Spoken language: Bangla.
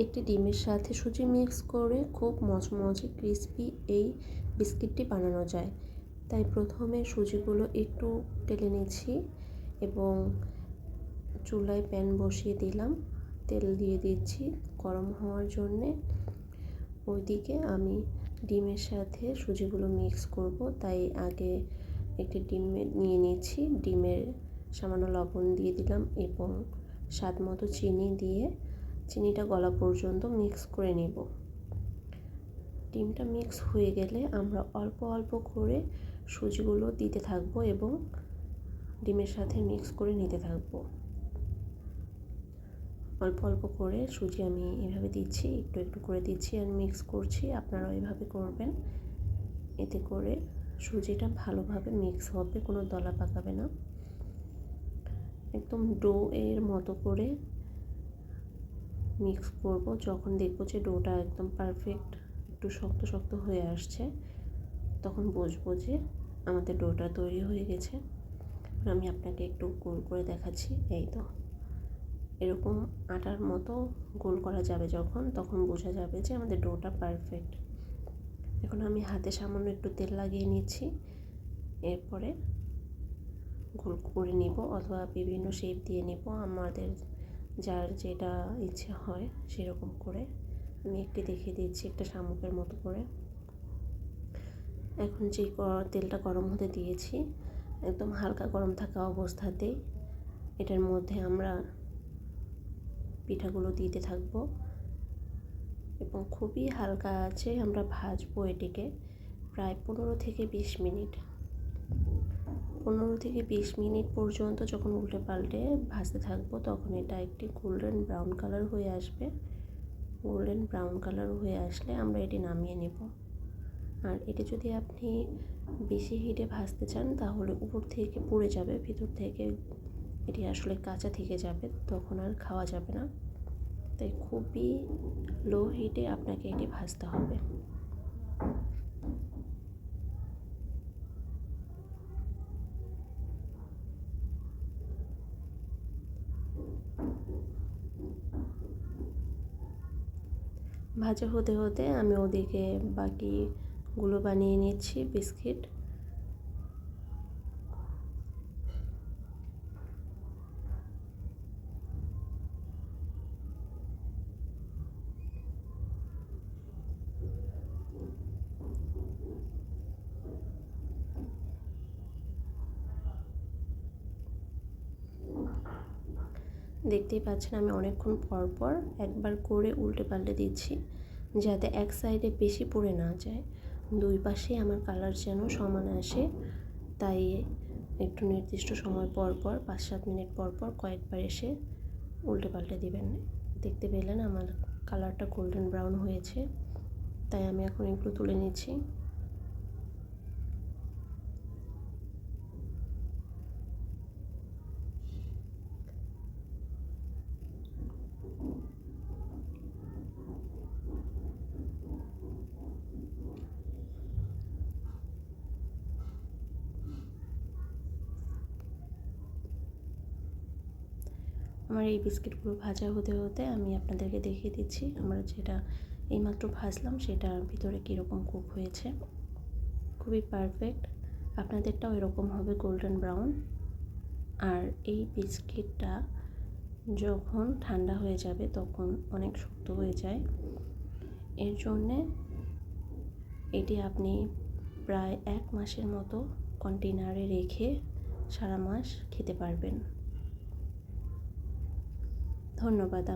একটি ডিমের সাথে সুজি মিক্স করে খুব মচমচে ক্রিস্পি এই বিস্কিটটি বানানো যায়। তাই প্রথমে সুজিগুলো একটু টেলে নিচ্ছি এবং চুলায় প্যান বসিয়ে দিলাম, তেল দিয়ে দিচ্ছি গরম হওয়ার জন্যে। ওইদিকে আমি ডিমের সাথে সুজিগুলো মিক্স করব, তাই আগে একটি ডিম নিয়ে নিচ্ছি। ডিমের সামান্য লবণ দিয়ে দিলাম এবং স্বাদ মতো চিনি দিয়ে চিনিটা গলা পর্যন্ত মিক্স করে নেব। ডিমটা মিক্স হয়ে গেলে আমরা অল্প অল্প করে সুজিগুলো দিতে থাকবো এবং ডিমের সাথে মিক্স করে নিতে থাকবো। অল্প অল্প করে সুজি আমি এভাবে দিচ্ছি, একটু একটু করে দিচ্ছি আর মিক্স করছি। আপনারাও এভাবে করবেন, এতে করে সুজিটা ভালোভাবে মিক্স হবে, কোনো দলা পাকাবে না। একদম ডো এর মতো করে মিক্স করব। যখন দেখব যে ডোটা একদম পারফেক্ট একটু শক্ত শক্ত হয়ে আসছে, তখন বুঝবো যে আমাদের ডোটা তৈরি হয়ে গেছে। আমি আপনাকে একটু গোল করে দেখাচ্ছি। এই তো এরকম আটার মতো গোল করা যাবে যখন, তখন বোঝা যাবে যে আমাদের ডোটা পারফেক্ট। এখন আমি হাতে সামান্য একটু তেল লাগিয়ে নিচ্ছি, এরপরে গোল করে নিব অথবা বিভিন্ন শেপ দিয়ে নিব, আমাদের যার যেটা ইচ্ছে হয় সেরকম করে। আমি একটি দেখিয়ে দিচ্ছি, একটা শামুকের মতো করে। এখন যে তেলটা গরম হতে দিয়েছি, একদম হালকা গরম থাকা অবস্থাতেই এটার মধ্যে আমরা পিঠাগুলো দিতে থাকবো এবং খুবই হালকা আছে আমরা ভাজবো এটিকে প্রায় 15 থেকে 20 মিনিট। 15 থেকে 20 মিনিট পর্যন্ত যখন উল্টে পাল্টে ভাজতে থাকবো, তখন এটা একটি গোল্ডেন ব্রাউন কালার হয়ে আসবে। গোল্ডেন ব্রাউন কালার হয়ে আসলে আমরা এটি নামিয়ে নেব। আর এটি যদি আপনি বেশি হিটে ভাজতে চান তাহলে উপর থেকে পুড়ে যাবে, ভিতর থেকে এটি আসলে কাঁচা থেকে যাবে, তখন আর খাওয়া যাবে না। তাই খুবই লো হিটে আপনাকে এটি ভাজতে হবে। ভাজা হতে হতে আমি ওদিকে বাকিগুলো বানিয়ে নিচ্ছি বিস্কিট। দেখতেই পাচ্ছেন আমি অনেকক্ষণ পর পর একবার করে উল্টে পাল্টে দিচ্ছি, যাতে এক সাইডে বেশি পুড়ে না যায়, দুই পাশে আমার কালার যেন সমান আসে। তাই একটু নির্দিষ্ট সময় পর পর 5-7 মিনিট পর পর কয়েকবার এসে উল্টে পাল্টে দিবেন। দেখতে পেলেন আমার কালারটা গোল্ডেন ব্রাউন হয়েছে, তাই আমি এখন এগুলো তুলে নিচ্ছি। আমার এই বিস্কিটগুলো ভাজা হতে হতে আমি আপনাদেরকে দেখিয়ে দিচ্ছি আমরা যেটা এইমাত্র ভাজলাম সেটার ভিতরে কীরকম কুক হয়েছে। খুবই পারফেক্ট, আপনাদেরটাও এরকম হবে গোল্ডেন ব্রাউন। আর এই বিস্কিটটা যখন ঠান্ডা হয়ে যাবে তখন অনেক শক্ত হয়ে যায়, এর জন্যে এটি আপনি প্রায় 1 মাসের মতো কন্টেনারে রেখে সারা মাস খেতে পারবেন। ধন্যবাদ।